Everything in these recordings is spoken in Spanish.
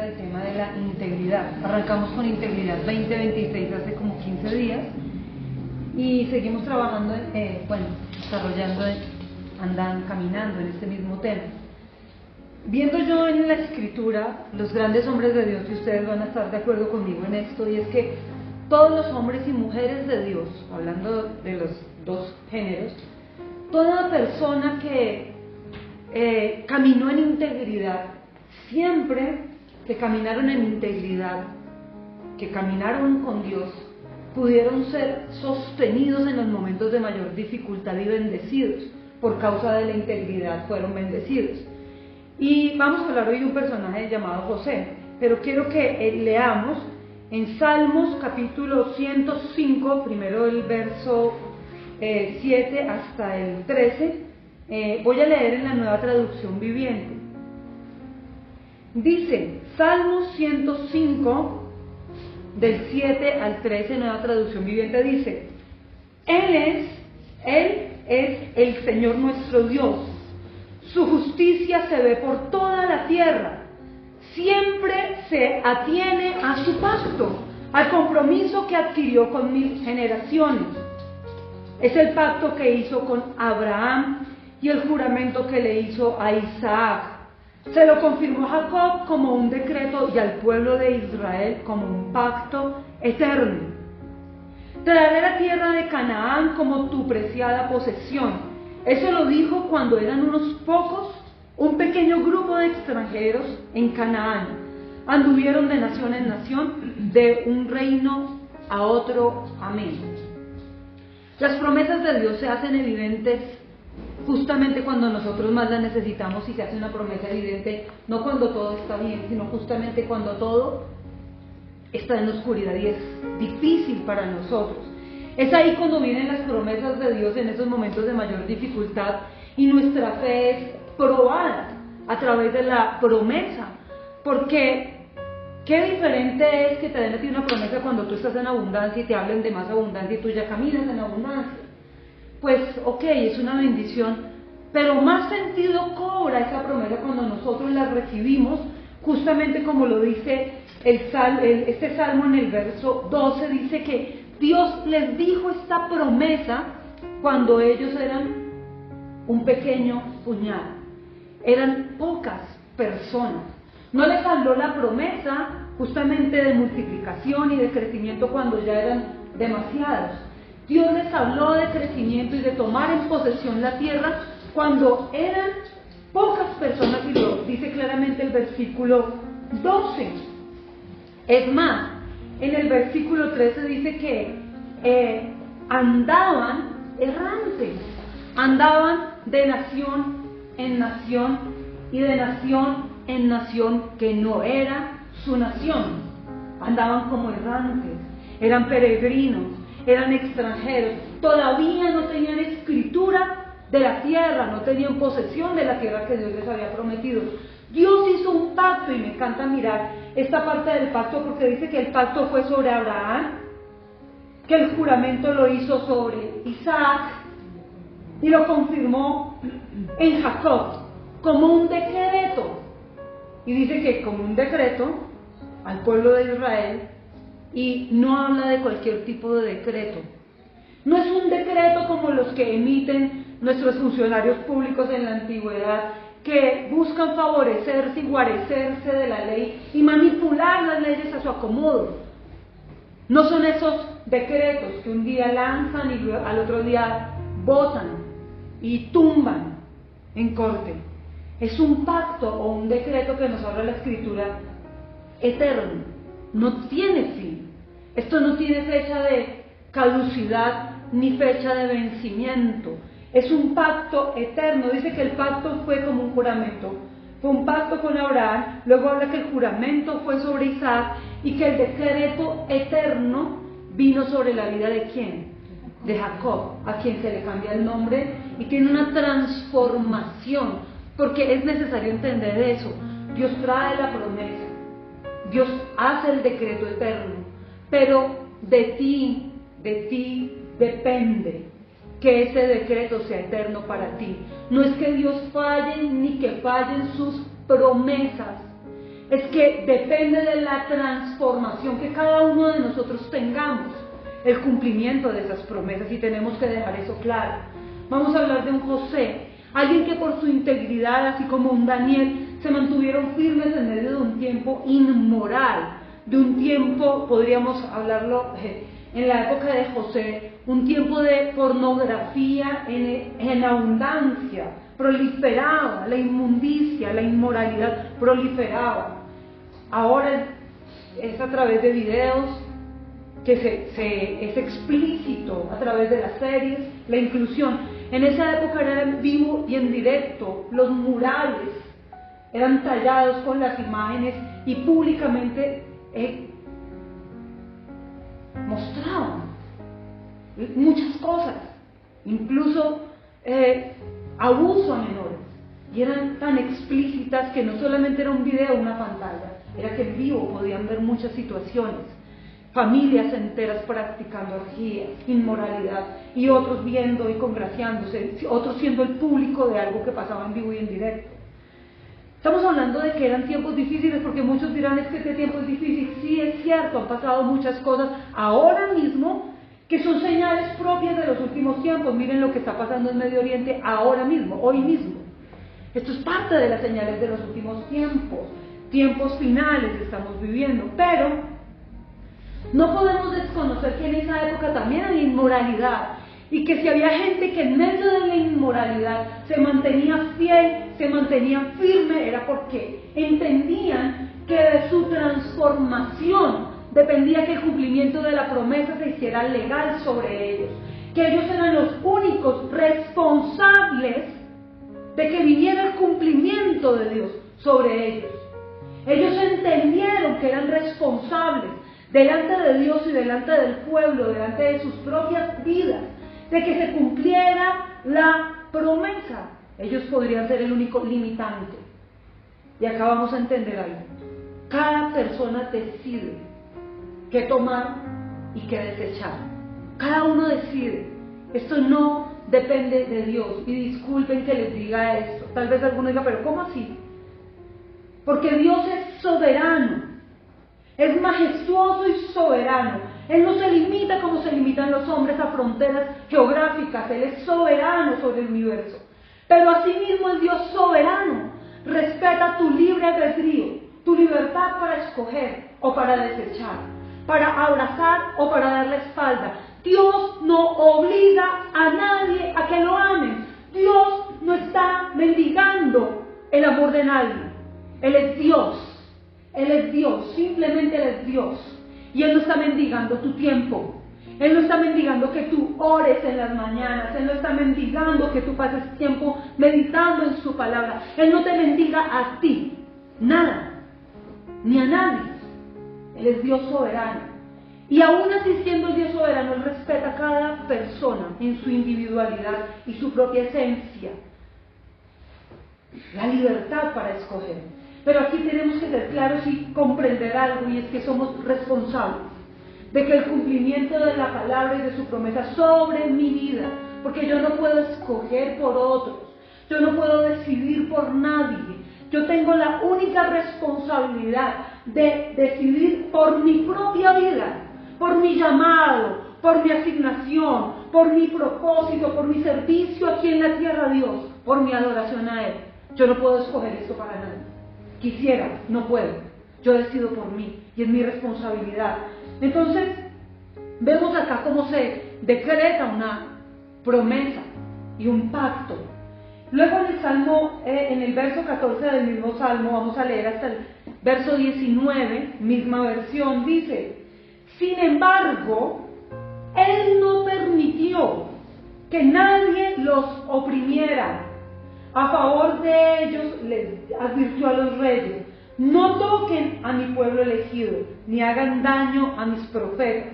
del tema de la integridad. Arrancamos con Integridad 2026 hace como 15 días y seguimos trabajando, desarrollando, caminando en este mismo tema. Viendo yo en la Escritura los grandes hombres de Dios, y ustedes van a estar de acuerdo conmigo en esto, y es que todos los hombres y mujeres de Dios, hablando de los dos géneros, toda persona que caminó en integridad, siempre que caminaron en integridad, que caminaron con Dios, pudieron ser sostenidos en los momentos de mayor dificultad y bendecidos. Por causa de la integridad fueron bendecidos. Y vamos a hablar hoy de un personaje llamado José, pero quiero que leamos en Salmos capítulo 105, primero el verso 7 hasta el 13. Voy a leer en la Nueva Traducción Viviente. Dice, Salmos 105, del 7 al 13, Nueva Traducción Viviente, dice: Él es el Señor nuestro Dios, su justicia se ve por toda la tierra, siempre se atiene a su pacto, al compromiso que adquirió con mil generaciones. Es el pacto que hizo con Abraham y el juramento que le hizo a Isaac. Se lo confirmó a Jacob como un decreto y al pueblo de Israel como un pacto eterno. Te daré la tierra de Canaán como tu preciada posesión. Eso lo dijo cuando eran unos pocos, un pequeño grupo de extranjeros en Canaán. Anduvieron de nación en nación, de un reino a otro. Amén. Las promesas de Dios se hacen evidentes justamente cuando nosotros más las necesitamos, y se hace una promesa evidente no cuando todo está bien, sino justamente cuando todo está en la oscuridad y es difícil para nosotros. Es ahí cuando vienen las promesas de Dios en esos momentos de mayor dificultad, y nuestra fe es probada a través de la promesa, porque qué diferente es que te den a ti una promesa cuando tú estás en abundancia y te hablen de más abundancia y tú ya caminas en abundancia. Pues ok, es una bendición, pero más sentido cobra esa promesa cuando nosotros la recibimos, justamente como lo dice este salmo en el verso 12, dice que Dios les dijo esta promesa cuando ellos eran un pequeño puñado, eran pocas personas. No les habló la promesa justamente de multiplicación y de crecimiento cuando ya eran demasiados. Dios les habló de crecimiento y de tomar en posesión la tierra cuando eran pocas personas, y lo dice claramente el versículo 12. Es más, en el versículo 13 dice que andaban errantes, andaban de nación en nación y de nación en nación que no era su nación. Andaban como errantes, eran peregrinos, eran extranjeros, todavía no tenían escritura de la tierra, no tenían posesión de la tierra que Dios les había prometido. Dios hizo un pacto, y me encanta mirar esta parte del pacto porque dice que el pacto fue sobre Abraham, que el juramento lo hizo sobre Isaac y lo confirmó en Jacob como un decreto. Y dice que como un decreto al pueblo de Israel, y no habla de cualquier tipo de decreto. No es un decreto como los que emiten nuestros funcionarios públicos en la antigüedad, que buscan favorecerse y guarecerse de la ley y manipular las leyes a su acomodo. No son esos decretos que un día lanzan y al otro día votan y tumban en corte. Es un pacto o un decreto que nos habla la Escritura eterno, no tiene fin. Esto no tiene fecha de caducidad ni fecha de vencimiento. Es un pacto eterno. Dice que el pacto fue como un juramento. Fue un pacto con Abraham, luego habla que el juramento fue sobre Isaac y que el decreto eterno vino sobre la vida de ¿quién? De Jacob, a quien se le cambia el nombre y tiene una transformación, porque es necesario entender eso. Dios trae la promesa, Dios hace el decreto eterno, pero de ti depende que ese decreto sea eterno para ti. No es que Dios falle ni que fallen sus promesas, es que depende de la transformación que cada uno de nosotros tengamos, el cumplimiento de esas promesas, y tenemos que dejar eso claro. Vamos a hablar de un José, alguien que por su integridad, así como un Daniel, se mantuvieron firmes en medio de un tiempo inmoral, de un tiempo, podríamos hablarlo en la época de José, un tiempo de pornografía en abundancia, proliferaba, la inmundicia, la inmoralidad proliferaba. Ahora es a través de videos, que es explícito, a través de las series, la inclusión. En esa época era en vivo y en directo, los murales eran tallados con las imágenes y públicamente mostraban muchas cosas, incluso abuso a menores, y eran tan explícitas que no solamente era un video o una pantalla, era que en vivo podían ver muchas situaciones, familias enteras practicando orgías, inmoralidad, y otros viendo y congraciándose, otros siendo el público de algo que pasaba en vivo y en directo. Estamos hablando de que eran tiempos difíciles, porque muchos dirán, es que este tiempo es difícil. Sí, es cierto, han pasado muchas cosas ahora mismo que son señales propias de los últimos tiempos. Miren lo que está pasando en Medio Oriente ahora mismo, hoy mismo. Esto es parte de las señales de los últimos tiempos, tiempos finales que estamos viviendo, pero no podemos desconocer que en esa época también había inmoralidad, y que si había gente que en medio de la inmoralidad se mantenía fiel, se mantenía firme, era porque entendían que de su transformación dependía que el cumplimiento de la promesa se hiciera legal sobre ellos, que ellos eran los únicos responsables de que viniera el cumplimiento de Dios sobre ellos. Ellos entendieron que eran responsables delante de Dios y delante del pueblo, delante de sus propias vidas, de que se cumpliera la promesa. Ellos podrían ser el único limitante. Y acá vamos a entender algo. Cada persona decide qué tomar y qué desechar. Cada uno decide. Esto no depende de Dios. Y disculpen que les diga esto. Tal vez alguno diga, pero ¿cómo así? Porque Dios es soberano. Es majestuoso y soberano. Él no se limita como se limitan los hombres a fronteras geográficas. Él es soberano sobre el universo. Pero asimismo el Dios soberano respeta tu libre albedrío, tu libertad para escoger o para desechar, para abrazar o para dar la espalda. Dios no obliga a nadie a que lo amen. Dios no está mendigando el amor de nadie. Él es Dios. Él es Dios, simplemente Él es Dios. Y Él no está mendigando tu tiempo. Él no está mendigando que tú ores en las mañanas. Él no está mendigando que tú pases tiempo meditando en su palabra. Él no te mendiga a ti, nada, ni a nadie. Él es Dios soberano. Y aún así, siendo el Dios soberano, Él respeta a cada persona en su individualidad y su propia esencia. La libertad para escoger. Pero aquí tenemos que ser claros y comprender algo, y es que somos responsables de que el cumplimiento de la palabra y de su promesa sobre mi vida, porque yo no puedo escoger por otros, yo no puedo decidir por nadie, yo tengo la única responsabilidad de decidir por mi propia vida, por mi llamado, por mi asignación, por mi propósito, por mi servicio aquí en la tierra a Dios, por mi adoración a Él. Yo no puedo escoger esto para nadie. Quisiera, no puedo. Yo decido por mí y es mi responsabilidad. Entonces, vemos acá cómo se decreta una promesa y un pacto. Luego en el Salmo, en el verso 14 del mismo Salmo, vamos a leer hasta el verso 19, misma versión, dice: sin embargo, Él no permitió que nadie los oprimiera. A favor de ellos les advirtió a los reyes: no toquen a mi pueblo elegido, ni hagan daño a mis profetas.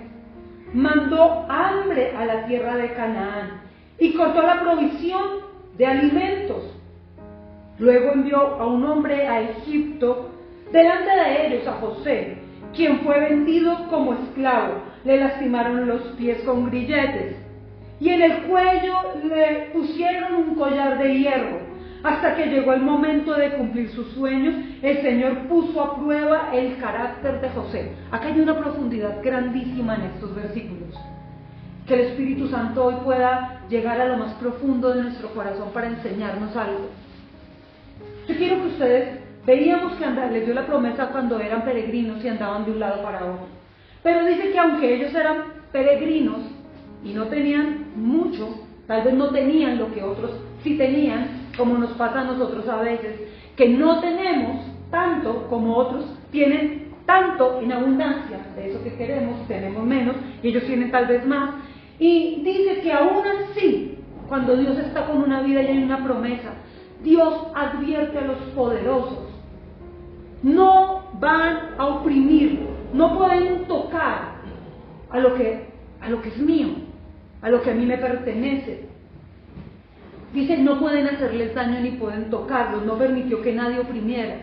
Mandó hambre a la tierra de Canaán y cortó la provisión de alimentos. Luego envió a un hombre a Egipto delante de ellos, a José, quien fue vendido como esclavo. Le lastimaron los pies con grilletes y en el cuello le pusieron un collar de hierro. Hasta que llegó el momento de cumplir sus sueños, el Señor puso a prueba el carácter de José. Acá hay una profundidad grandísima en estos versículos. Que el Espíritu Santo hoy pueda llegar a lo más profundo de nuestro corazón para enseñarnos algo. Yo quiero que ustedes, veíamos que les dio la promesa cuando eran peregrinos y andaban de un lado para otro. Pero dice que aunque ellos eran peregrinos y no tenían mucho, tal vez no tenían lo que otros sí tenían, como nos pasa a nosotros a veces, que no tenemos tanto como otros tienen tanto en abundancia, de eso que queremos, tenemos menos, y ellos tienen tal vez más. Y dice que aún así, cuando Dios está con una vida y hay una promesa, Dios advierte a los poderosos. No van a oprimir, no pueden tocar a lo que es mío, a lo que a mí me pertenece. Dice, no pueden hacerles daño ni pueden tocarlos, no permitió que nadie oprimiera.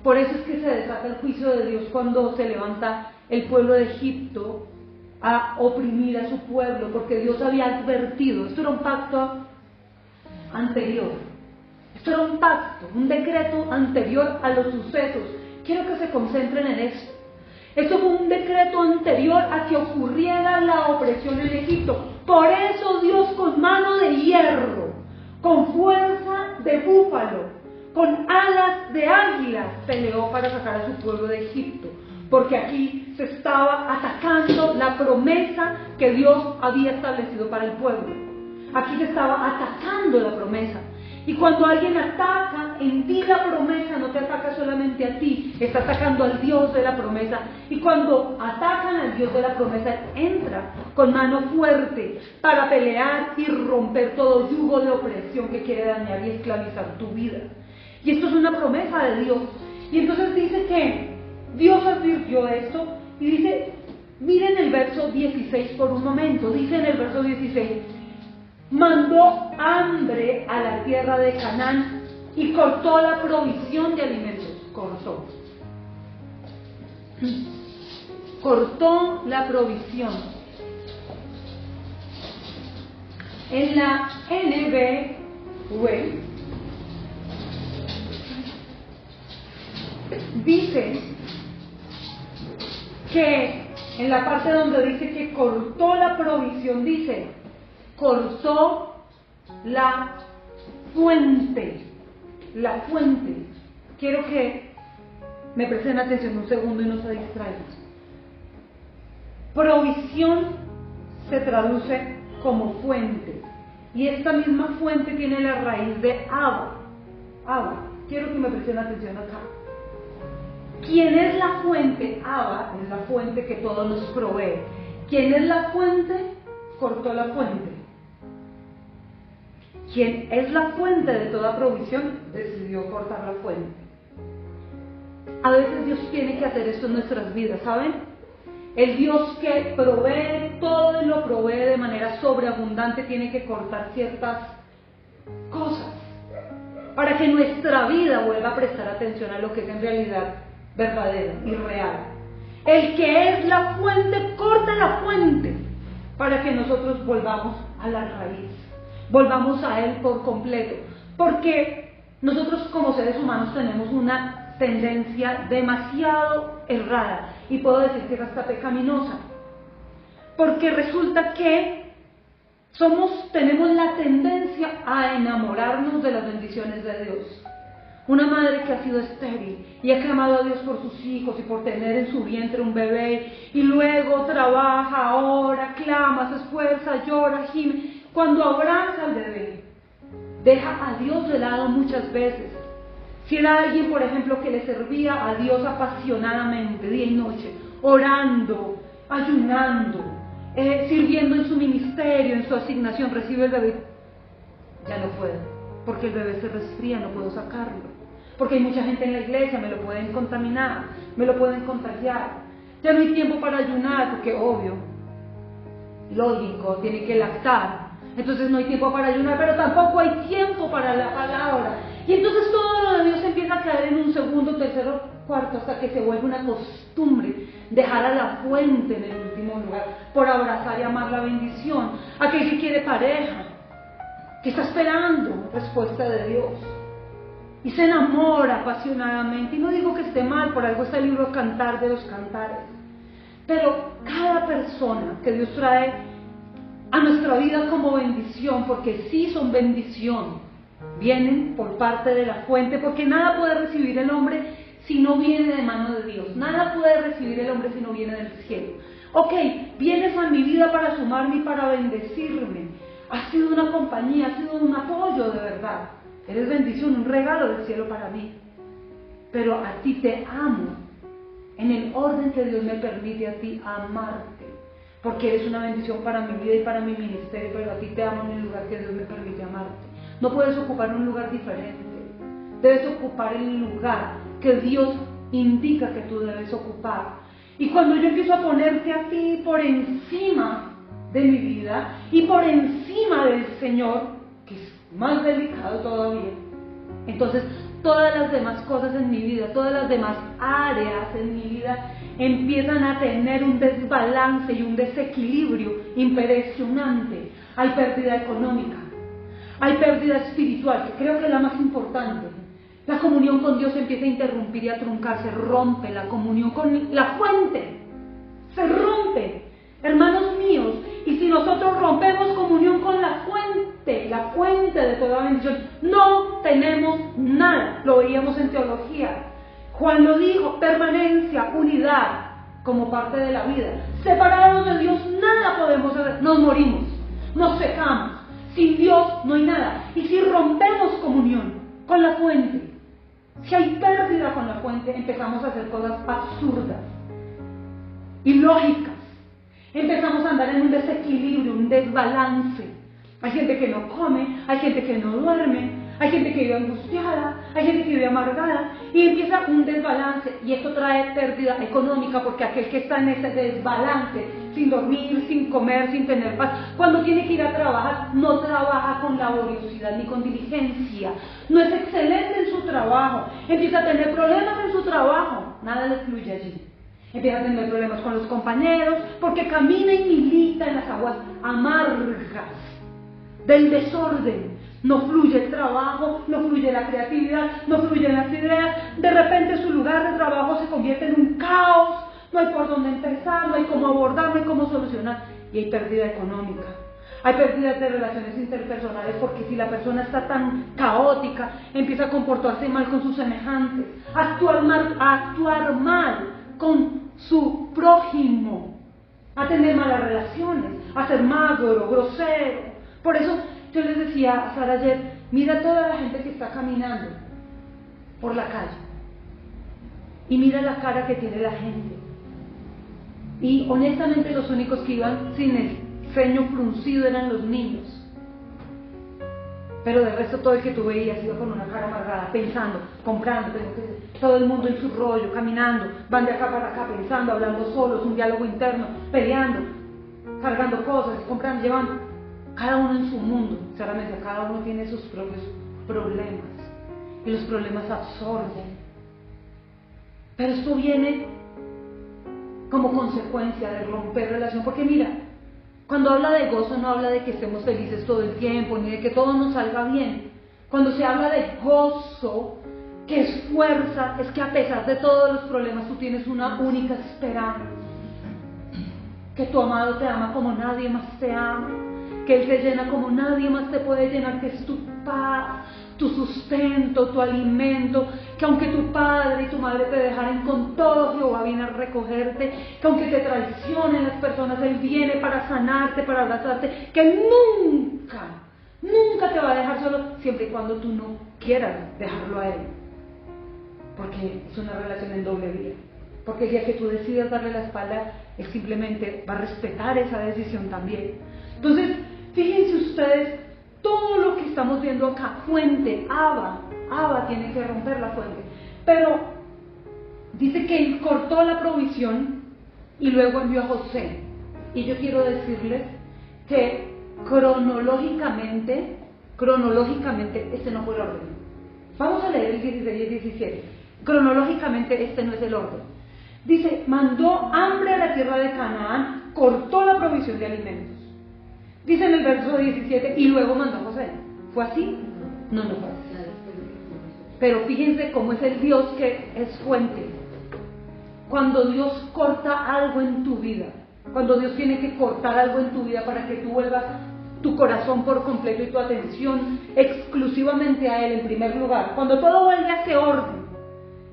Por eso es que se desata el juicio de Dios cuando se levanta el pueblo de Egipto a oprimir a su pueblo, porque Dios había advertido. Esto era un pacto anterior, esto era un pacto, un decreto anterior a los sucesos. Quiero que se concentren en esto. Esto fue un decreto anterior a que ocurriera la opresión en Egipto. Por eso Dios, con mano de hierro, con fuerza de búfalo, con alas de águila, peleó para sacar a su pueblo de Egipto. Porque aquí se estaba atacando la promesa que Dios había establecido para el pueblo. Aquí se estaba atacando la promesa. Y cuando alguien ataca en ti la promesa, no te ataca solamente a ti, está atacando al Dios de la promesa. Y cuando atacan al Dios de la promesa, entra con mano fuerte para pelear y romper todo yugo de opresión que quiere dañar y esclavizar tu vida. Y esto es una promesa de Dios. Y entonces dice que Dios advirtió esto y dice, miren el verso 16 por un momento, dice en el verso 16, mandó hambre a la tierra de Canaán y cortó la provisión de alimentos. Cortó la provisión. En la NBV dice que en la parte donde dice que cortó la provisión, dice cortó la fuente. La fuente. Quiero que me presten atención un segundo y no se distraigan. Provisión se traduce como fuente. Y esta misma fuente tiene la raíz de agua. Agua. Quiero que me presten atención acá. ¿Quién es la fuente? Abba es la fuente que todo nos provee. ¿Quién es la fuente? Cortó la fuente. ¿Quién es la fuente de toda provisión? Decidió cortar la fuente. A veces Dios tiene que hacer esto en nuestras vidas, ¿saben? El Dios que provee todo y lo provee de manera sobreabundante tiene que cortar ciertas cosas para que nuestra vida vuelva a prestar atención a lo que es en realidad verdadero y real. El que es la fuente, corta la fuente para que nosotros volvamos a la raíz, volvamos a Él por completo, porque nosotros como seres humanos tenemos una tendencia demasiado errada, y puedo decir que es hasta pecaminosa, porque resulta que tenemos la tendencia a enamorarnos de las bendiciones de Dios. Una madre que ha sido estéril y ha clamado a Dios por sus hijos y por tener en su vientre un bebé, y luego trabaja, ora, clama, se esfuerza, llora, gime. Cuando abraza al bebé, deja a Dios de lado muchas veces. Si era alguien, por ejemplo, que le servía a Dios apasionadamente, día y noche, orando, ayunando, sirviendo en su ministerio, en su asignación, recibe el bebé, ya no puedo, porque el bebé se resfría, no puedo sacarlo. Porque hay mucha gente en la iglesia, me lo pueden contaminar, me lo pueden contagiar. Ya no hay tiempo para ayunar, porque obvio, lógico, tiene que lactar. Entonces no hay tiempo para ayunar, pero tampoco hay tiempo para la palabra. Y entonces todo lo de Dios empieza a caer en un segundo, tercero, cuarto, hasta que se vuelve una costumbre dejar a la fuente en el último lugar por abrazar y amar la bendición. Aquel que quiere pareja, que está esperando respuesta de Dios y se enamora apasionadamente. Y no digo que esté mal, por algo está el libro Cantar de los Cantares. Pero cada persona que Dios trae a nuestra vida como bendición, porque sí son bendición, vienen por parte de la fuente, porque nada puede recibir el hombre si no viene de mano de Dios. Nada puede recibir el hombre si no viene del cielo. Ok, vienes a mi vida para sumarme y para bendecirme. Has sido una compañía, has sido un apoyo de verdad. Eres bendición, un regalo del cielo para mí. Pero a ti te amo en el orden que Dios me permite a ti amarte, porque eres una bendición para mi vida y para mi ministerio, pero a ti te amo en el lugar que Dios me permite amarte. No puedes ocupar un lugar diferente. Debes ocupar el lugar que Dios indica que tú debes ocupar. Y cuando yo empiezo a ponerte a ti por encima de mi vida y por encima del Señor, que es más delicado todavía, entonces todas las demás cosas en mi vida, todas las demás áreas en mi vida empiezan a tener un desbalance y un desequilibrio impresionante. Hay pérdida económica, hay pérdida espiritual, que creo que es la más importante. La comunión con Dios empieza a interrumpir y a truncar, se rompe la comunión con la fuente, se rompe, hermanos míos. Y si nosotros rompemos comunión con la fuente de toda bendición, no tenemos nada. Lo veíamos en teología. Juan lo dijo: permanencia, unidad, como parte de la vida. Separados de Dios nada podemos hacer, nos morimos, nos secamos. Sin Dios no hay nada. Y si rompemos comunión con la fuente, si hay pérdida con la fuente, empezamos a hacer cosas absurdas, ilógicas. Empezamos a andar en un desequilibrio, un desbalance. Hay gente que no come, hay gente que no duerme, hay gente que vive angustiada, hay gente que vive amargada, y empieza un desbalance, y esto trae pérdida económica, porque aquel que está en ese desbalance, sin dormir, sin comer, sin tener paz, cuando tiene que ir a trabajar, no trabaja con laboriosidad ni con diligencia, no es excelente en su trabajo, empieza a tener problemas en su trabajo, nada le fluye allí. Empieza a tener problemas con los compañeros, porque camina y milita en las aguas amargas del desorden. No fluye el trabajo, no fluye la creatividad, no fluyen las ideas. De repente su lugar de trabajo se convierte en un caos. No hay por dónde empezar, no hay cómo abordar, no hay cómo solucionar. Y hay pérdida económica. Hay pérdida de relaciones interpersonales, porque si la persona está tan caótica, empieza a comportarse mal con sus semejantes, a actuar mal con su prójimo, a tener malas relaciones, a ser magro, grosero. Por eso yo les decía a Sara ayer: mira toda la gente que está caminando por la calle y mira la cara que tiene la gente. Y honestamente los únicos que iban sin el ceño fruncido eran los niños. Pero del resto todo el que tú veías iba con una cara amargada, pensando, comprando, todo el mundo en su rollo, caminando, van de acá para acá, pensando, hablando solos, un diálogo interno, peleando, cargando cosas, comprando, llevando. Cada uno en su mundo. Sara me decía: cada uno tiene sus propios problemas, y los problemas absorben. Pero esto viene como consecuencia de romper relación, porque mira, cuando habla de gozo no habla de que estemos felices todo el tiempo, ni de que todo nos salga bien. Cuando se habla de gozo, que es fuerza, es que a pesar de todos los problemas tú tienes una única esperanza, que tu amado te ama como nadie más te ama, que Él te llena como nadie más te puede llenar, que es tu paz, tu sustento, tu alimento, que aunque tu padre y tu madre te dejaren, con todo Jehová viene a recogerte, que aunque te traicionen las personas, Él viene para sanarte, para abrazarte, que Él nunca te va a dejar solo, siempre y cuando tú no quieras dejarlo a Él, porque es una relación en doble vía. Porque el día que tú decidas darle la espalda, Él simplemente va a respetar esa decisión también. Entonces, fíjense ustedes, todo lo que estamos viendo acá, fuente, Abba tiene que romper la fuente. Pero dice que Él cortó la provisión y luego envió a José. Y yo quiero decirles que cronológicamente, este no fue el orden. Vamos a leer el 16 y el 17. Cronológicamente este no es el orden. Dice: mandó hambre a la tierra de Canaán, cortó la provisión de alimentos. Dice en el verso 17: y luego mandó a José. ¿Fue así? No, no fue así. Pero fíjense cómo es el Dios que es fuente. Cuando Dios corta algo en tu vida, cuando Dios tiene que cortar algo en tu vida para que tú vuelvas tu corazón por completo y tu atención exclusivamente a Él en primer lugar, cuando todo vuelve a ese orden,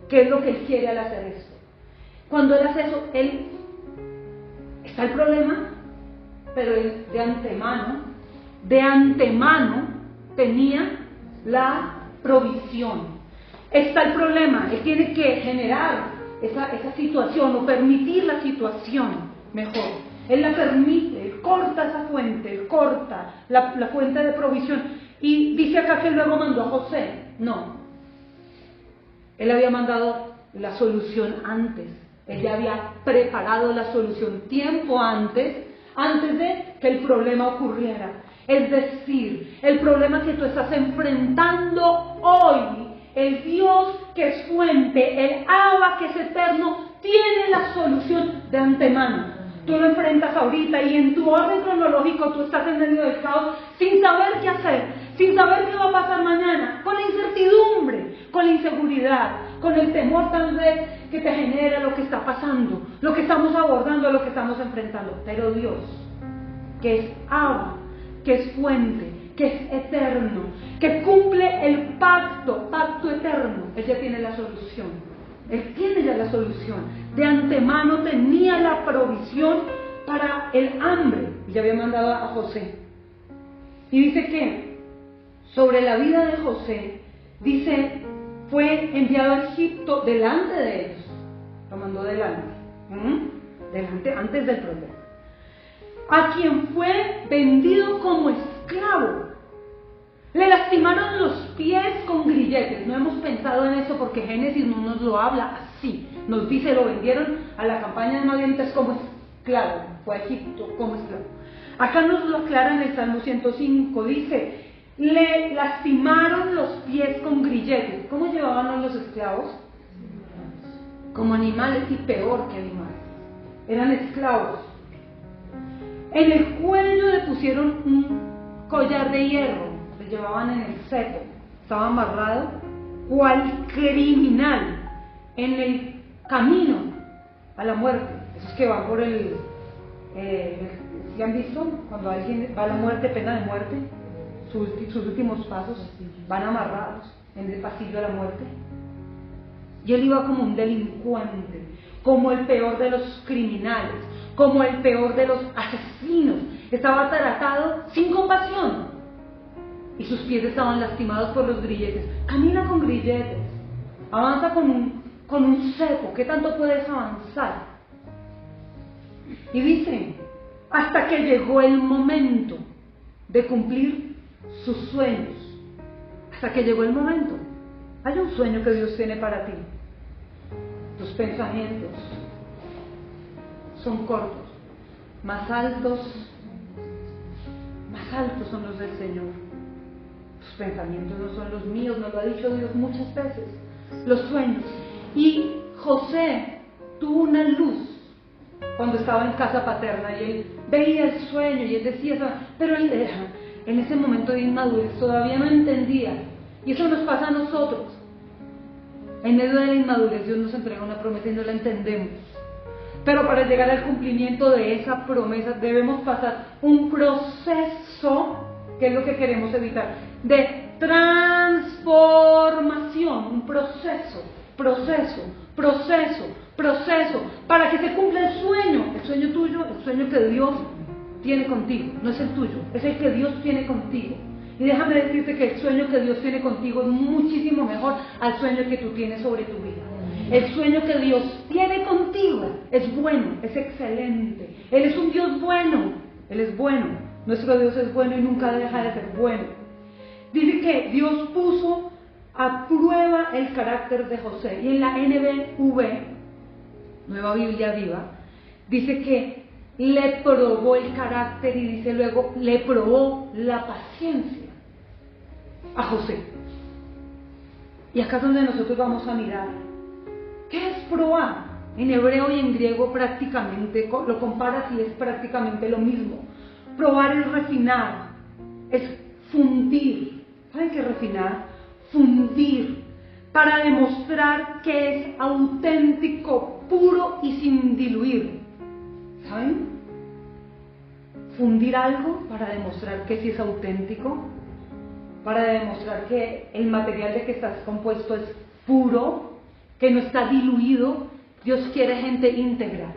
¿qué es lo que Él quiere al hacer esto? Cuando Él hace eso, Él está el problema, pero Él de antemano tenía la provisión. Está el problema, Él tiene que generar esa situación o permitir la situación mejor. Él la permite, Él corta esa fuente, Él corta la fuente de provisión. Y dice acá que luego mandó a José. No, Él había mandado la solución antes. Él ya había preparado la solución tiempo antes de que el problema ocurriera. Es decir, el problema que tú estás enfrentando hoy, el Dios que es fuente, el Abba que es eterno, tiene la solución de antemano. Tú lo enfrentas ahorita y en tu orden cronológico tú estás en medio del caos sin saber qué hacer, sin saber qué va a pasar mañana, con la incertidumbre, con la inseguridad, con el temor tal vez que te genera lo que está pasando, lo que estamos abordando, lo que estamos enfrentando. Pero Dios, que es Abba, que es fuente, que es eterno, que cumple el pacto eterno, Él ya tiene la solución. Él tiene ya la solución. De antemano tenía la provisión para el hambre. Y ya había mandado a José. Y dice que sobre la vida de José, dice, fue enviado a Egipto delante de ellos. Lo mandó delante. Antes del problema. A quien fue vendido como esclavo. Le lastimaron los pies con grilletes. No hemos pensado en eso porque Génesis no nos lo habla así. Nos dice, lo vendieron a la campaña de Madianitas como esclavo. Fue a Egipto como esclavo. Acá nos lo aclara en el Salmo 105. Dice, le lastimaron los pies con grilletes. ¿Cómo llevaban a los esclavos? Como animales y peor que animales. Eran esclavos. En el cuello le pusieron un collar de hierro. Llevaban en el cepo, estaba amarrado cual criminal en el camino a la muerte. Esos que van por ¿sí han visto? Cuando alguien va a la muerte, pena de muerte, sus últimos pasos van amarrados en el pasillo de la muerte. Y él iba como un delincuente, como el peor de los criminales, como el peor de los asesinos. Estaba tratado sin compasión. Y sus pies estaban lastimados por los grilletes. Camina con grilletes. Avanza con un cepo. ¿Qué tanto puedes avanzar? Y dice, hasta que llegó el momento de cumplir sus sueños. Hasta que llegó el momento. Hay un sueño que Dios tiene para ti. Tus pensamientos son cortos. Más altos son los del Señor. Tus pensamientos no son los míos, nos lo ha dicho Dios muchas veces. Los sueños. Y José tuvo una luz cuando estaba en casa paterna y él veía el sueño y él decía, pero él era en ese momento de inmadurez, todavía no entendía. Y eso nos pasa a nosotros. En medio de la inmadurez Dios nos entrega una promesa y no la entendemos. Pero para llegar al cumplimiento de esa promesa debemos pasar un proceso, que es lo que queremos evitar, de transformación, un proceso, para que se cumpla el sueño tuyo, el sueño que Dios tiene contigo, no es el tuyo, es el que Dios tiene contigo. Y déjame decirte que el sueño que Dios tiene contigo es muchísimo mejor al sueño que tú tienes sobre tu vida. El sueño que Dios tiene contigo es bueno, es excelente. Él es un Dios bueno, Él es bueno. Nuestro Dios es bueno y nunca deja de ser bueno. Dice que Dios puso a prueba el carácter de José. Y en la NBV, Nueva Biblia Viva, dice que le probó el carácter y dice luego, le probó la paciencia a José. Y acá es donde nosotros vamos a mirar. ¿Qué es probar? En hebreo y en griego prácticamente, lo comparas y es prácticamente lo mismo. Probar es refinar, es fundir, ¿Saben qué refinar? Fundir, para demostrar que es auténtico, puro y sin diluir. ¿Saben? Fundir algo para demostrar que sí es auténtico, para demostrar que el material de que estás compuesto es puro, que no está diluido. Dios quiere gente íntegra,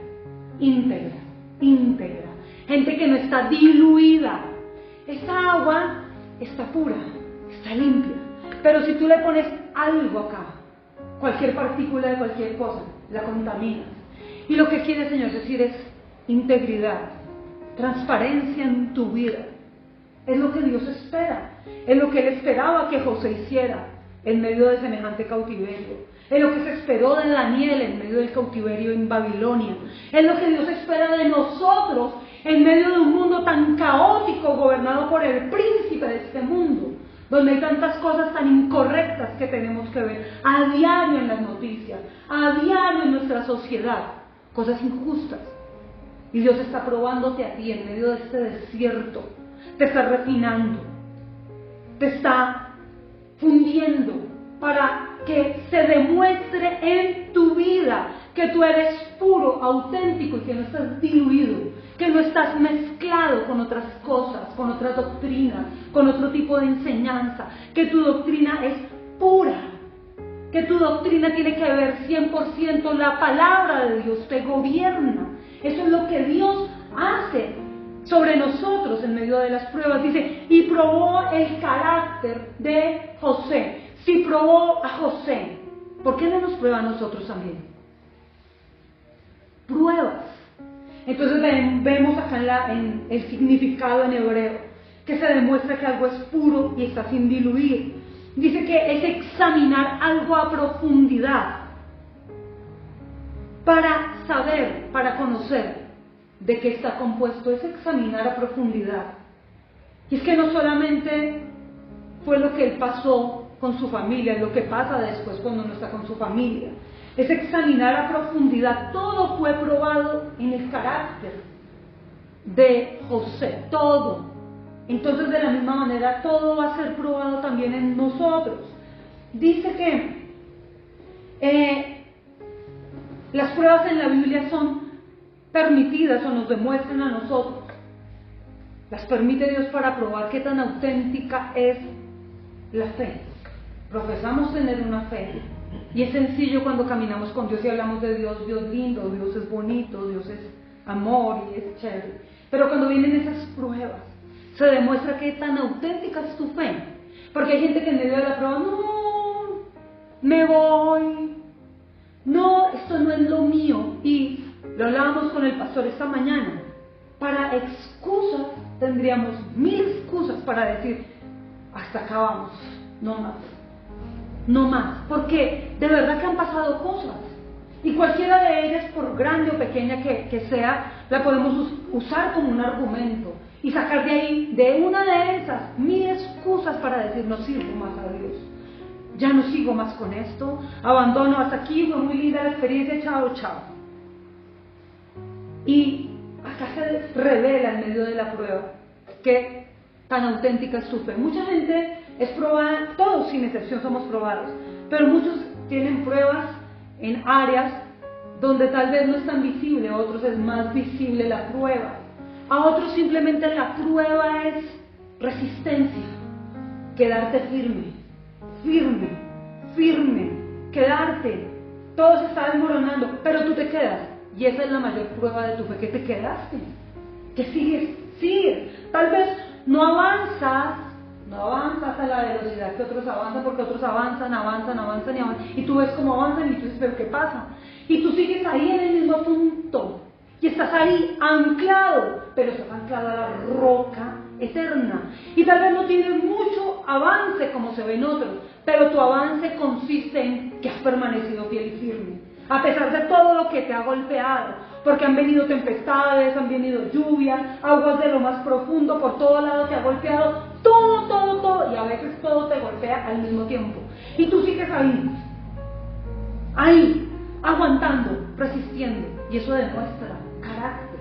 íntegra, íntegra, gente que no está diluida. Esta agua está pura, está limpia, pero si tú le pones algo acá, cualquier partícula de cualquier cosa, la contaminas. Y lo que quiere el Señor decir es integridad, transparencia en tu vida. Es lo que Dios espera, es lo que Él esperaba que José hiciera en medio de semejante cautiverio, es lo que se esperó de Daniel en medio del cautiverio en Babilonia, es lo que Dios espera de nosotros en medio de un mundo tan caótico gobernado por el príncipe de este mundo, donde hay tantas cosas tan incorrectas que tenemos que ver a diario en las noticias, a diario en nuestra sociedad, cosas injustas. Y Dios está probándote a ti en medio de este desierto, te está refinando, te está fundiendo para que se demuestre en tu vida que tú eres puro, auténtico y que no estás diluido, que no estás mezclado con otras cosas, con otras doctrinas, con otro tipo de enseñanza, que tu doctrina es pura, que tu doctrina tiene que ver 100%, la palabra de Dios te gobierna. Eso es lo que Dios hace sobre nosotros en medio de las pruebas. Dice, y probó el carácter de José. Si probó a José, ¿por qué no nos prueba a nosotros también? Pruebas. Entonces vemos acá en el significado en hebreo, que se demuestra que algo es puro y está sin diluir. Dice que es examinar algo a profundidad, para saber, para conocer de qué está compuesto, es examinar a profundidad. Y es que no solamente fue lo que él pasó con su familia, es lo que pasa después cuando no está con su familia. Es examinar a profundidad. Todo fue probado en el carácter de José, todo. Entonces, de la misma manera, todo va a ser probado también en nosotros. Dice que las pruebas en la Biblia son permitidas o nos demuestran a nosotros. Las permite Dios para probar qué tan auténtica es la fe. Profesamos tener una fe. Y es sencillo cuando caminamos con Dios y hablamos de Dios, Dios lindo, Dios es bonito, Dios es amor y es chévere. Pero cuando vienen esas pruebas, se demuestra qué tan auténtica es tu fe. Porque hay gente que en medio de la prueba, no, me voy, no, esto no es lo mío. Y lo hablábamos con el pastor esta mañana. Para excusas tendríamos 1000 excusas para decir, hasta acá vamos, no más. No más, porque de verdad que han pasado cosas y cualquiera de ellas, por grande o pequeña que sea, la podemos usar como un argumento y sacar de ahí, de una de esas, 1000 excusas para decir no sirvo más a Dios, ya no sigo más con esto, abandono, hasta aquí, fue muy linda la experiencia, chao, chao. Y acá se revela en medio de la prueba que tan auténtica es su fe. Mucha gente es probada, todos sin excepción somos probados, pero muchos tienen pruebas en áreas donde tal vez no es tan visible, a otros es más visible la prueba, a otros simplemente la prueba es resistencia, quedarte firme, firme, firme, quedarte, todo se está desmoronando, pero tú te quedas, y esa es la mayor prueba de tu fe, que te quedaste, que sigues, tal vez no avanzas a la velocidad que otros avanzan, porque otros avanzan, y tú ves cómo avanzan y tú dices, pero ¿qué pasa? Y tú sigues ahí en el mismo punto, y estás ahí anclado, pero estás anclado a la roca eterna, y tal vez no tienes mucho avance como se ve en otros, pero tu avance consiste en que has permanecido fiel y firme, a pesar de todo lo que te ha golpeado, porque han venido tempestades, han venido lluvias, aguas de lo más profundo, por todo lado te ha golpeado, todo, y a veces todo te golpea al mismo tiempo. Y tú sigues ahí, aguantando, resistiendo, y eso demuestra carácter,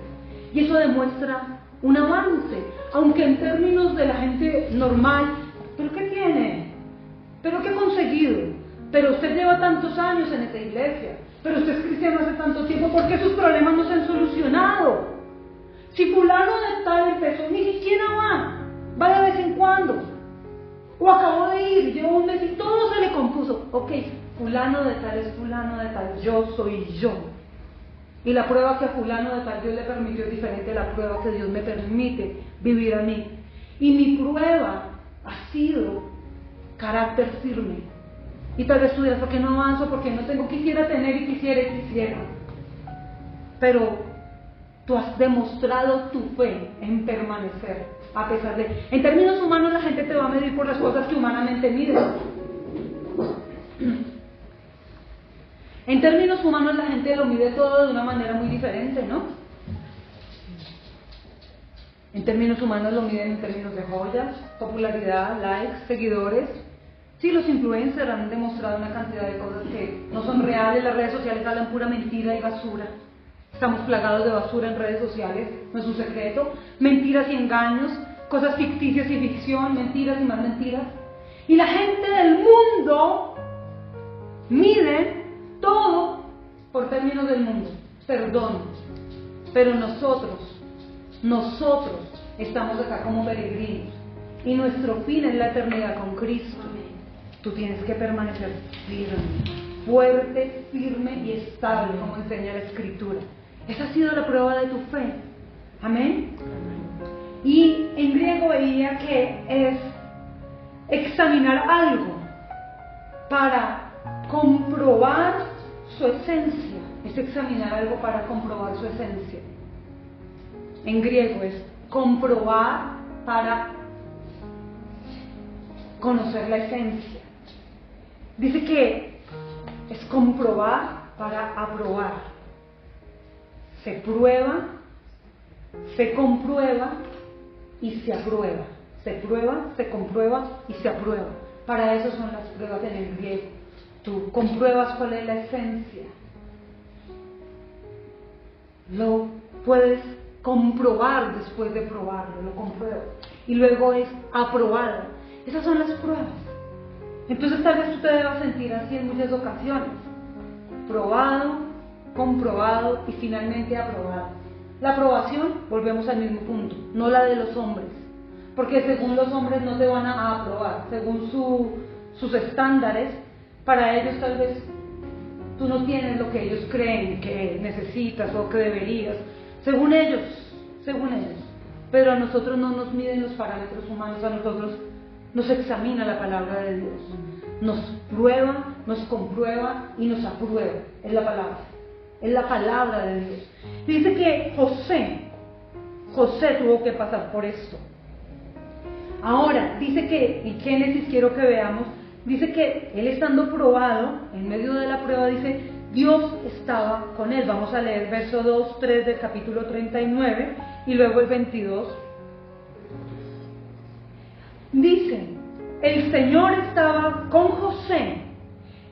y eso demuestra un avance, aunque en términos de la gente normal, ¿Pero qué tiene? ¿Pero qué ha conseguido? Pero usted lleva tantos años en esta iglesia, pero usted es cristiano hace tanto tiempo, ¿por qué sus problemas no se han solucionado? Si fulano de tal empezó, ni siquiera va de vez en cuando, o acabó de ir, lleva un mes y todo se le compuso. Ok, fulano de tal es fulano de tal, yo soy yo. Y la prueba que a fulano de tal Dios le permitió es diferente a la prueba que Dios me permite vivir a mí. Y mi prueba ha sido carácter firme. Y tal vez tú dirás, ¿por qué no avanzo? Porque no tengo, quisiera tener y quisiera. Pero tú has demostrado tu fe en permanecer, a pesar de... En términos humanos la gente te va a medir por las cosas que humanamente miden. En términos humanos la gente lo mide todo de una manera muy diferente, ¿no? En términos humanos lo miden en términos de joyas, popularidad, likes, seguidores. Sí, los influencers han demostrado una cantidad de cosas que no son reales, las redes sociales hablan pura mentira y basura. Estamos plagados de basura en redes sociales, no es un secreto. Mentiras y engaños, cosas ficticias y ficción, mentiras y más mentiras. Y la gente del mundo mide todo por términos del mundo. Perdón. Pero nosotros estamos acá como peregrinos. Y nuestro fin es la eternidad con Cristo. Tú tienes que permanecer firme, fuerte, firme y estable, como enseña la Escritura. Esa ha sido la prueba de tu fe. Amén. Y en griego veía que es examinar algo para comprobar su esencia. Es examinar algo para comprobar su esencia. En griego es comprobar para conocer la esencia. Dice que es comprobar para aprobar. Se prueba, se comprueba y se aprueba. Se prueba, se comprueba y se aprueba. Para eso son las pruebas en el griego. Tú compruebas cuál es la esencia. Lo puedes comprobar después de probarlo, lo compruebas. Y luego es aprobado. Esas son las pruebas. Entonces tal vez tú te debas sentir así en muchas ocasiones. Probado, comprobado y finalmente aprobado. La aprobación, volvemos al mismo punto, no la de los hombres. Porque según los hombres no te van a aprobar. Según sus estándares, para ellos tal vez tú no tienes lo que ellos creen que necesitas o que deberías. Según ellos. Pero a nosotros no nos miden los parámetros humanos, a nosotros nos examina la palabra de Dios, nos prueba, nos comprueba y nos aprueba. Es la palabra de Dios. Dice que José tuvo que pasar por esto. Ahora, dice que en Génesis, quiero que veamos, dice que él estando probado, en medio de la prueba, dice, Dios estaba con él. Vamos a leer verso 2, 3 del capítulo 39 y luego el 22. Dice, el Señor estaba con José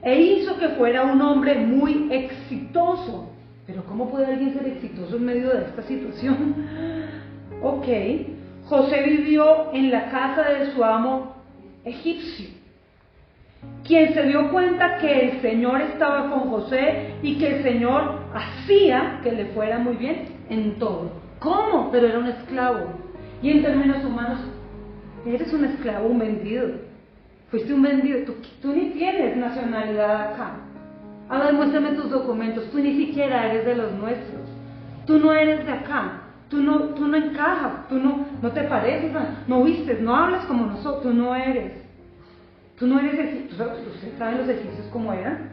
e hizo que fuera un hombre muy exitoso. Pero ¿cómo puede alguien ser exitoso en medio de esta situación? Ok, José vivió en la casa de su amo egipcio, quien se dio cuenta que el Señor estaba con José y que el Señor hacía que le fuera muy bien en todo. ¿Cómo? Pero era un esclavo. Y en términos humanos, eres un esclavo, un vendido. Fuiste un vendido. Tú ni tienes nacionalidad acá. Ahora demuéstrame tus documentos. Tú ni siquiera eres de los nuestros. Tú no eres de acá. Tú no encajas. Tú no te pareces. No vistes, no hablas como nosotros. Tú no eres egipcio. ¿Ustedes saben los egipcios cómo eran?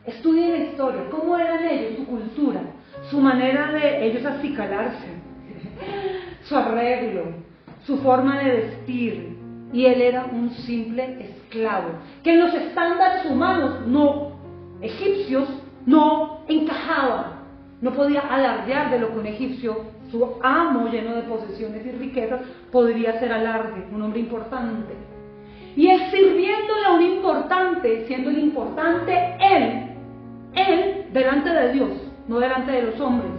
Estudien la historia. ¿Cómo eran ellos? Su cultura. Su manera de ellos acicalarse. Su arreglo. Su forma de vestir. Y él era un simple esclavo, que en los estándares humanos egipcios no encajaba. No podía alardear de lo que un egipcio, su amo lleno de posesiones y riquezas, podría hacer alarde, un hombre importante. Y él sirviéndole a un importante, siendo el importante él delante de Dios, no delante de los hombres.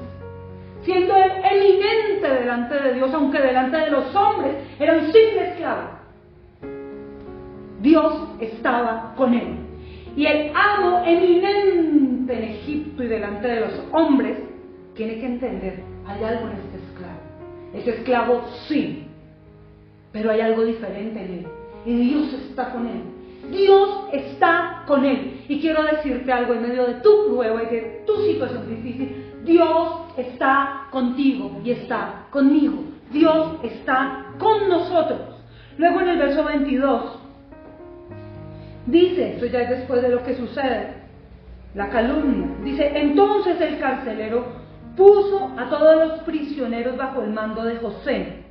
Siendo él eminente delante de Dios, aunque delante de los hombres era un simple esclavo. Dios estaba con él. Y el amo eminente en Egipto y delante de los hombres tiene que entender, hay algo en este esclavo. Ese esclavo sí, pero hay algo diferente en él. Y Dios está con él. Dios está con él. Y quiero decirte algo en medio de tu prueba y de tu situación difícil. Dios está contigo y está conmigo. Dios está con nosotros. Luego en el verso 22 dice, esto ya es después de lo que sucede, la calumnia. Dice, entonces el carcelero puso a todos los prisioneros bajo el mando de José,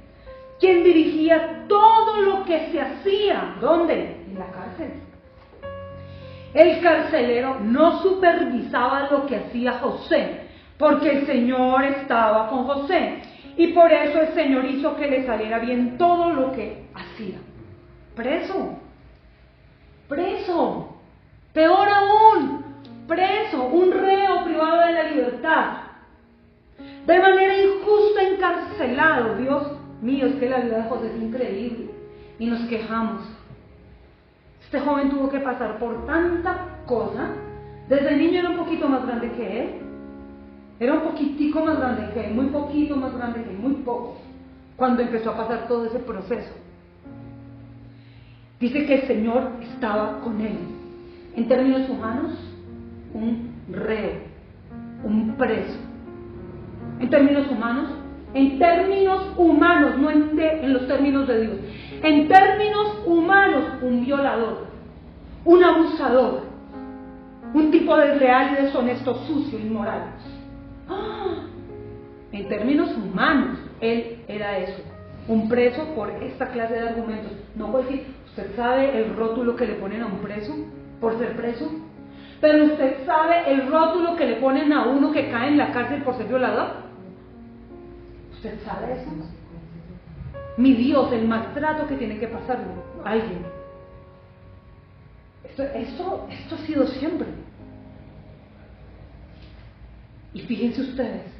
quien dirigía todo lo que se hacía. ¿Dónde? En la cárcel. El carcelero no supervisaba lo que hacía José, porque el Señor estaba con José, y por eso el Señor hizo que le saliera bien todo lo que hacía. Preso, peor aún, preso, un reo privado de la libertad, de manera injusta encarcelado. Dios mío, es que la vida de José es increíble, y nos quejamos. Este joven tuvo que pasar por tanta cosa. Desde niño era un poquito más grande que él, era un poquitico más grande que él, muy poquito más grande que él, muy poco, cuando empezó a pasar todo ese proceso. Dice que el Señor estaba con él. En términos humanos, un reo, un preso. En términos humanos, no en los términos de Dios. En términos humanos, un violador, un abusador, un tipo desleal y deshonesto, sucio, inmoral. En términos humanos, él era eso, un preso por esta clase de argumentos. No puedo decir, ¿usted sabe el rótulo que le ponen a un preso por ser preso? Pero ¿usted sabe el rótulo que le ponen a uno que cae en la cárcel por ser violador? ¿Usted sabe eso? Mi Dios, el maltrato que tiene que pasar alguien. Esto ha sido siempre. Y fíjense ustedes,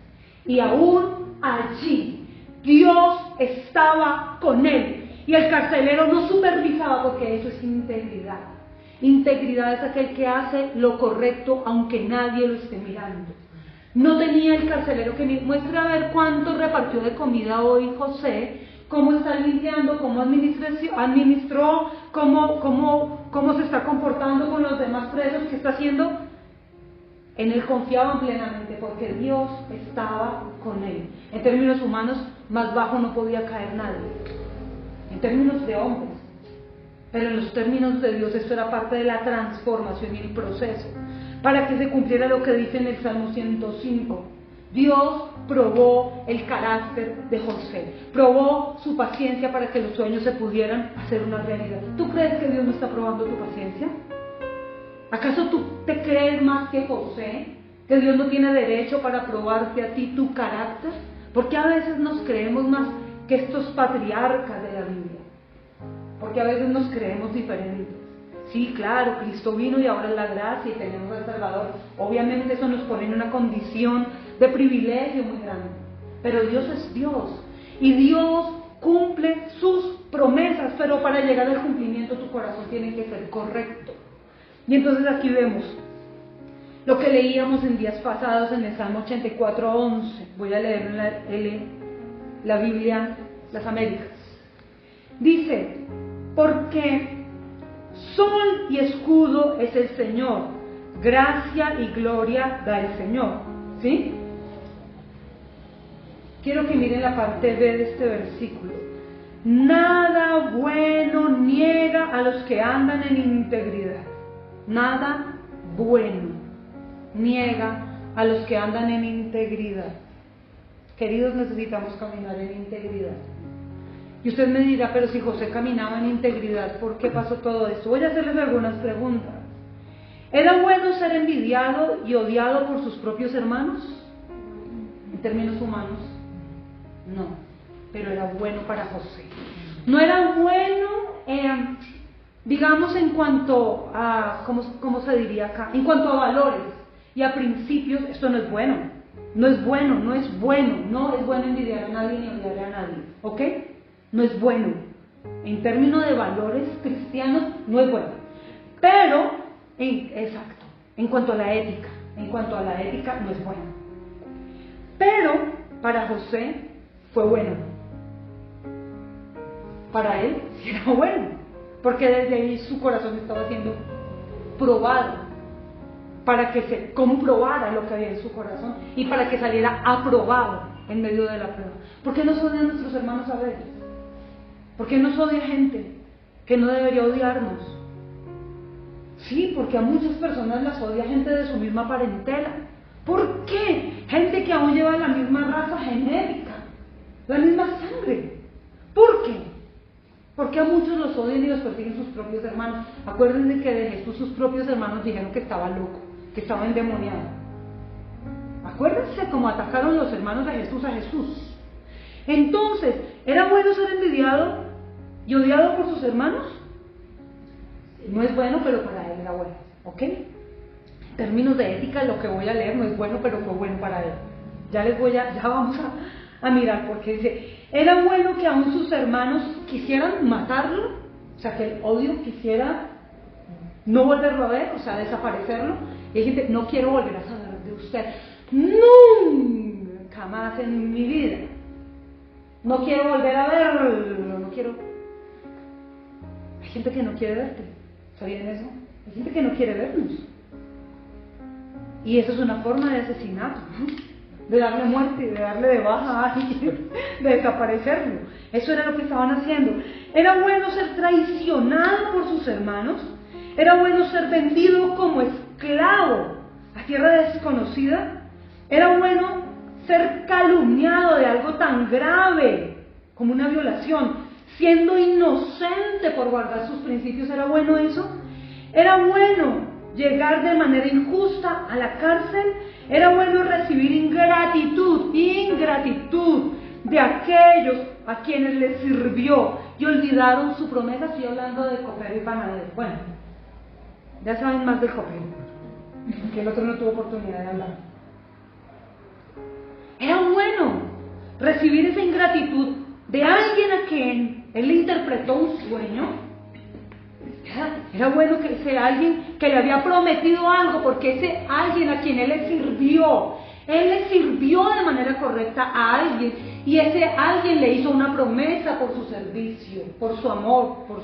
y aún allí Dios estaba con él, y el carcelero no supervisaba, porque eso es integridad. Integridad es aquel que hace lo correcto aunque nadie lo esté mirando. No tenía el carcelero que muestre a ver cuánto repartió de comida hoy José, cómo está limpiando, cómo administró, cómo se está comportando con los demás presos, qué está haciendo. En él confiaban plenamente porque Dios estaba con él. En términos humanos, más bajo no podía caer nadie. En términos de hombres. Pero en los términos de Dios, esto era parte de la transformación y el proceso. Para que se cumpliera lo que dice en el Salmo 105. Dios probó el carácter de José. Probó su paciencia para que los sueños se pudieran hacer una realidad. ¿Tú crees que Dios no está probando tu paciencia? ¿Acaso tú te crees más que José? ¿Que Dios no tiene derecho para probarte a ti tu carácter? Porque a veces nos creemos más que estos patriarcas de la Biblia. Porque a veces nos creemos diferentes. Sí, claro, Cristo vino y ahora es la gracia y tenemos al Salvador. Obviamente eso nos pone en una condición de privilegio muy grande. Pero Dios es Dios. Y Dios cumple sus promesas, pero para llegar al cumplimiento tu corazón tiene que ser correcto. Y entonces aquí vemos lo que leíamos en días pasados en el Salmo 84:11. Voy a leer la Biblia, las Américas. Dice, porque sol y escudo es el Señor, gracia y gloria da el Señor. ¿Sí? Quiero que miren la parte B de este versículo. Nada bueno niega a los que andan en integridad. Nada bueno niega a los que andan en integridad. Queridos, necesitamos caminar en integridad. Y usted me dirá, pero si José caminaba en integridad, ¿por qué pasó todo esto? Voy a hacerles algunas preguntas. ¿Era bueno ser envidiado y odiado por sus propios hermanos? En términos humanos, no. Pero era bueno para José. No era bueno, digamos, en cuanto a, ¿cómo se diría acá? En cuanto a valores y a principios, esto no es bueno. No es bueno, no es bueno. No es bueno envidiar a nadie ni odiar a nadie. ¿Ok? No es bueno. En términos de valores cristianos, no es bueno. Pero, exacto, en cuanto a la ética no es bueno. Pero para José fue bueno. Para él sí era bueno, porque desde ahí su corazón estaba siendo probado, para que se comprobara lo que había en su corazón y para que saliera aprobado en medio de la prueba. ¿Por qué nos odian nuestros hermanos a veces? ¿Por qué nos odia gente que no debería odiarnos? Sí, porque a muchas personas las odia gente de su misma parentela. ¿Por qué? Gente que aún lleva la misma raza genética, la misma sangre. ¿Por qué? Porque a muchos los odian y los persiguen sus propios hermanos. Acuérdense que de Jesús sus propios hermanos dijeron que estaba loco, que estaba endemoniado. Acuérdense cómo atacaron los hermanos de Jesús a Jesús. Entonces, ¿era bueno ser envidiado y odiado por sus hermanos? No es bueno, pero para él era bueno, ¿ok? En términos de ética, lo que voy a leer no es bueno, pero fue bueno para él. Ya vamos a mirar, porque dice, era bueno que aún sus hermanos quisieran matarlo, o sea, que el odio quisiera no volverlo a ver, o sea, desaparecerlo. Y hay gente, no quiero volver a saber de usted, nunca más en mi vida. No quiero volver a verlo, no quiero. Hay gente que no quiere verte, ¿sabían eso? Hay gente que no quiere vernos. Y eso es una forma de asesinato, ¿no? De darle muerte, de darle de baja a alguien, de desaparecerlo. Eso era lo que estaban haciendo. Era bueno ser traicionado por sus hermanos, era bueno ser vendido como esclavo a tierra desconocida, era bueno ser calumniado de algo tan grave como una violación, siendo inocente por guardar sus principios. ¿Era bueno eso? Era bueno llegar de manera injusta a la cárcel. Era bueno recibir ingratitud de aquellos a quienes les sirvió y olvidaron su promesa. Estoy hablando de copero y panadero. Bueno, ya saben más del copero, que el otro no tuvo oportunidad de hablar. Era bueno recibir esa ingratitud de alguien a quien él le interpretó un sueño. Era bueno que ese alguien que le había prometido algo, porque ese alguien a quien él le sirvió de manera correcta a alguien, y ese alguien le hizo una promesa por su servicio, por su amor, por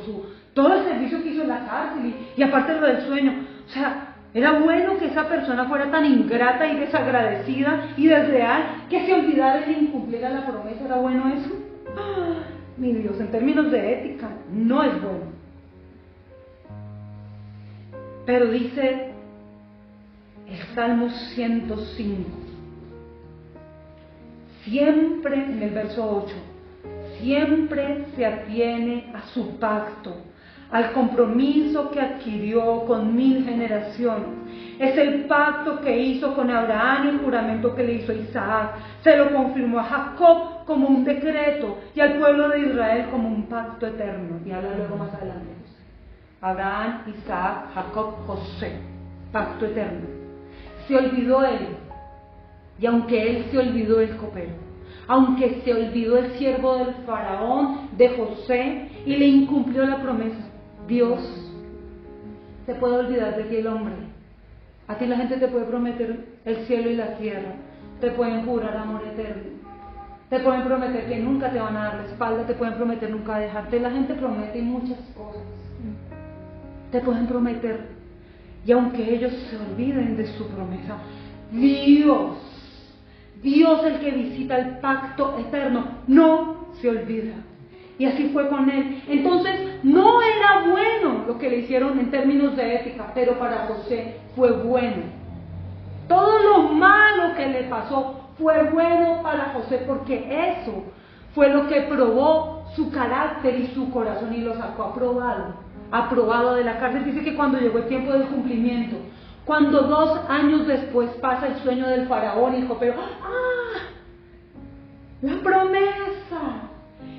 todo el servicio que hizo en la cárcel y aparte lo del sueño. O sea, era bueno que esa persona fuera tan ingrata y desagradecida y desleal que se olvidara y incumpliera la promesa. ¿Era bueno eso? Mi Dios, en términos de ética, no es bueno. Pero dice el Salmo 105, siempre, en el verso 8, siempre se atiene a su pacto, al compromiso que adquirió con 1000 generaciones. Es el pacto que hizo con Abraham y el juramento que le hizo a Isaac. Se lo confirmó a Jacob como un decreto y al pueblo de Israel como un pacto eterno. Y habla luego más adelante. Abraham, Isaac, Jacob, José, pacto eterno. Se olvidó él, y aunque él se olvidó el copero, aunque se olvidó el siervo del faraón, de José, y le incumplió la promesa, Dios se puede olvidar de ti el hombre. A ti la gente te puede prometer el cielo y la tierra, te pueden jurar amor eterno, te pueden prometer que nunca te van a dar la espalda, te pueden prometer nunca dejarte. La gente promete muchas cosas, te pueden prometer, y aunque ellos se olviden de su promesa, Dios el que visita el pacto eterno, no se olvida. Y así fue con él. Entonces, no era bueno lo que le hicieron en términos de ética, pero para José fue bueno. Todo lo malo que le pasó fue bueno para José, porque eso fue lo que probó su carácter y su corazón y lo sacó aprobado de la cárcel. Dice que cuando llegó el tiempo del cumplimiento, cuando 2 años después pasa el sueño del faraón y el copero, la promesa.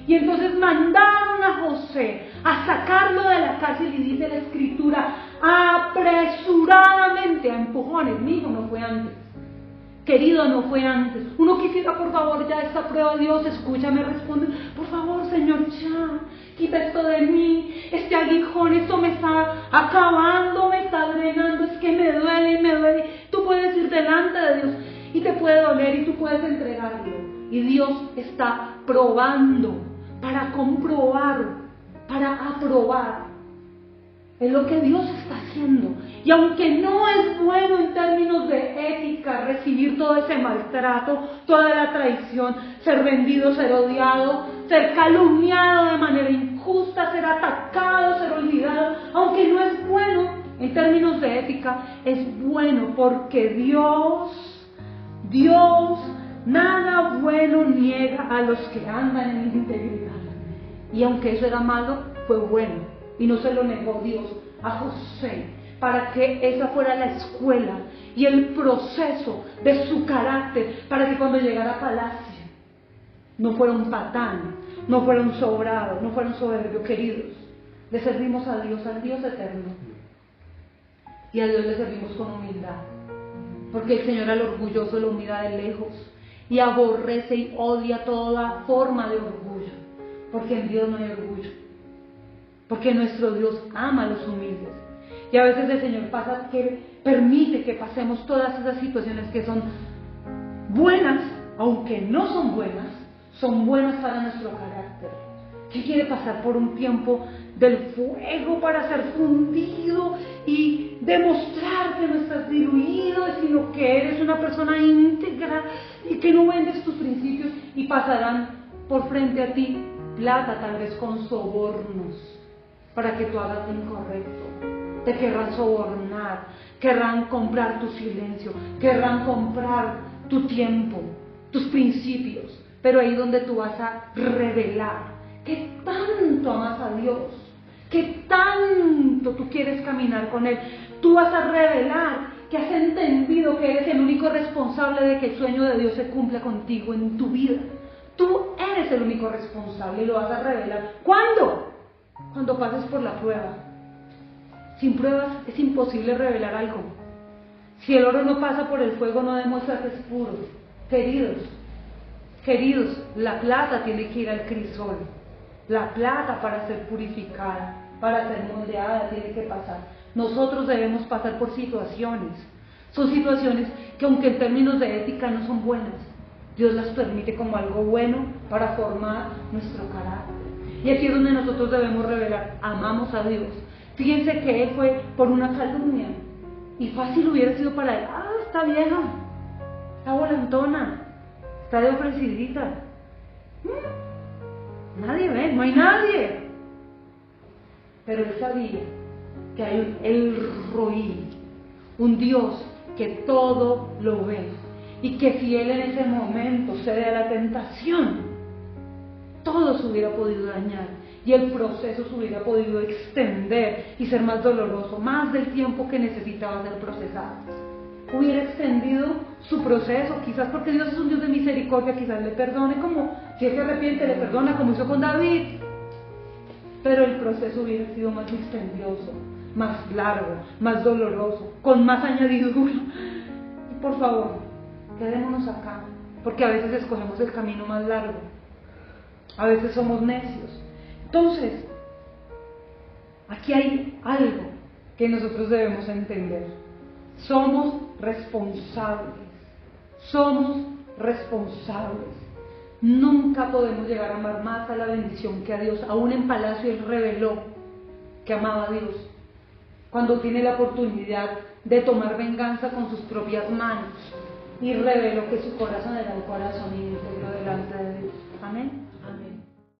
Y entonces mandaron a José a sacarlo de la cárcel, y dice la escritura, apresuradamente, a empujones. Mi hijo, no fue antes. Querido, no fue antes. Uno quisiera, por favor, ya esta prueba, Dios, escúchame, responde. Por favor, Señor, ya, quita esto de mí, este aguijón, esto me está acabando, me está drenando, es que me duele y me duele. Tú puedes ir delante de Dios y te puede doler y tú puedes entregarlo. Y Dios está probando para comprobar, para aprobar. Es lo que Dios está haciendo. Y aunque no es bueno en términos de ética recibir todo ese maltrato, toda la traición, ser vendido, ser odiado, ser calumniado de manera injusta, ser atacado, ser olvidado, aunque no es bueno en términos de ética, es bueno porque Dios nada bueno niega a los que andan en integridad. Y aunque eso era malo, fue bueno. Y no se lo negó Dios a José, para que esa fuera la escuela y el proceso de su carácter, para que cuando llegara a palacio no fuera un patán, no fuera un sobrado, no fuera un soberbio. Queridos, le servimos a Dios, al Dios eterno, y a Dios le servimos con humildad, porque el Señor al orgulloso lo mira de lejos y aborrece y odia toda forma de orgullo, porque en Dios no hay orgullo, porque nuestro Dios ama a los humildes. Y a veces el Señor permite que pasemos todas esas situaciones que son buenas, aunque no son buenas para nuestro carácter. ¿Quién quiere pasar por un tiempo del fuego para ser fundido y demostrar que no estás diluido, sino que eres una persona íntegra y que no vendes tus principios? Y pasarán por frente a ti plata, tal vez con sobornos, para que tú hagas lo incorrecto. Te querrán sobornar, querrán comprar tu silencio, querrán comprar tu tiempo, tus principios, pero ahí donde tú vas a revelar que tanto amas a Dios, que tanto tú quieres caminar con Él. Tú vas a revelar que has entendido que eres el único responsable de que el sueño de Dios se cumpla contigo en tu vida. Tú eres el único responsable y lo vas a revelar. ¿Cuándo? Cuando pases por la prueba. Sin pruebas es imposible revelar algo. Si el oro no pasa por el fuego, no demuestra que es puro. Queridos, la plata tiene que ir al crisol. La plata, para ser purificada, para ser moldeada, tiene que pasar. Nosotros debemos pasar por situaciones. Son situaciones que, aunque en términos de ética no son buenas, Dios las permite como algo bueno para formar nuestro carácter. Y aquí es donde nosotros debemos revelar: amamos a Dios. Fíjense que Él fue por una calumnia, y fácil hubiera sido para Él: está vieja, está volantona, está de ofrecidita, nadie ve, no hay nadie. Pero Él sabía que hay un El Roí, un Dios que todo lo ve, y que si Él en ese momento cede a la tentación, todo se hubiera podido dañar y el proceso se hubiera podido extender y ser más doloroso, más del tiempo que necesitaba ser procesado. Hubiera extendido su proceso, quizás porque Dios es un Dios de misericordia, quizás le perdone, como si Él se arrepiente, le perdona, como hizo con David. Pero el proceso hubiera sido más dispendioso, más largo, más doloroso, con más añadidura. Y por favor, quedémonos acá, porque a veces escogemos el camino más largo. A veces somos necios. Entonces, aquí hay algo que nosotros debemos entender. Somos responsables. Nunca podemos llegar a amar más a la bendición que a Dios. Aún en palacio Él reveló que amaba a Dios. Cuando tiene la oportunidad de tomar venganza con sus propias manos, y reveló que su corazón era el corazón íntegro de